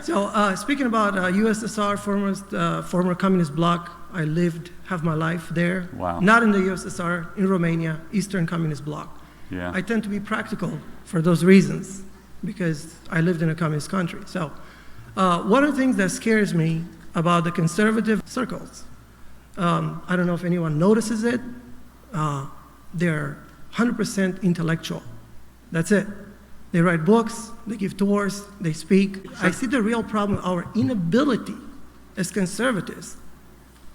So speaking about USSR, former communist bloc, I lived half my life there. Wow. Not in the USSR, in Romania, Eastern Communist Bloc. Yeah. I tend to be practical for those reasons because I lived in a communist country. So one of the things that scares me about the conservative circles, I don't know if anyone notices it, they're 100% intellectual. That's it. They write books, they give tours, they speak. I see the real problem, our inability as conservatives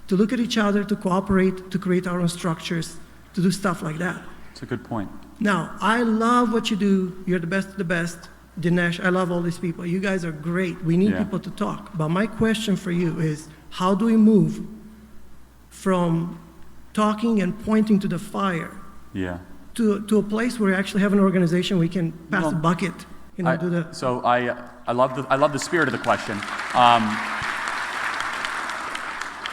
to look at each other, to cooperate, to create our own structures, to do stuff like that. That's a good point. Now, I love what you do. You're the best of the best. Dinesh, I love all these people. You guys are great. We need people to talk. But my question for you is, how do we move from talking and pointing to the fire to a place where we actually have an organization we can pass a bucket, do the... So I love the spirit of the question.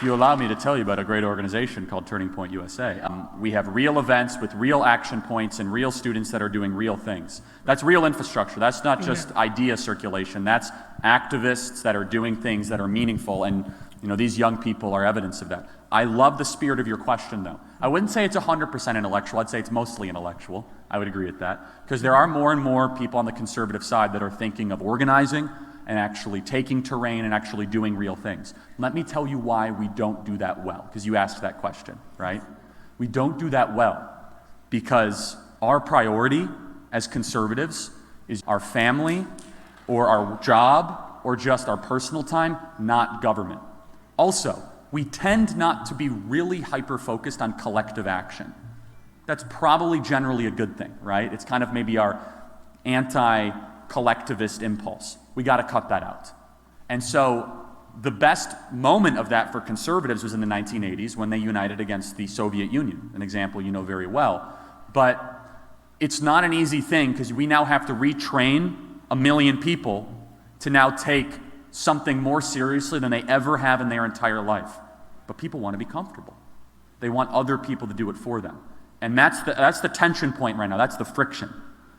You allow me to tell you about a great organization called Turning Point USA. We have real events with real action points and real students that are doing real things. That's real infrastructure. That's not just idea circulation. That's activists that are doing things that are meaningful, and these young people are evidence of that. I love the spirit of your question, though. I wouldn't say it's 100% intellectual. I'd say it's mostly intellectual. I would agree with that. Because there are more and more people on the conservative side that are thinking of organizing and actually taking terrain and actually doing real things. Let me tell you why we don't do that well, because you asked that question, right? We don't do that well because our priority as conservatives is our family or our job or just our personal time, not government. Also, we tend not to be really hyper-focused on collective action. That's probably generally a good thing, right? It's kind of maybe our anti-collectivist impulse. We got to cut that out. And so the best moment of that for conservatives was in the 1980s when they united against the Soviet Union, an example you know very well. But it's not an easy thing because we now have to retrain 1 million people to now take something more seriously than they ever have in their entire life. But people want to be comfortable. They want other people to do it for them. And that's the tension point right now. That's the friction.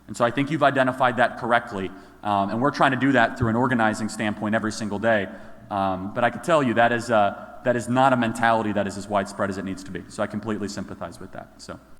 And so I think you've identified that correctly. And we're trying to do that through an organizing standpoint every single day. But I can tell you that is not a mentality that is as widespread as it needs to be. So I completely sympathize with that. So.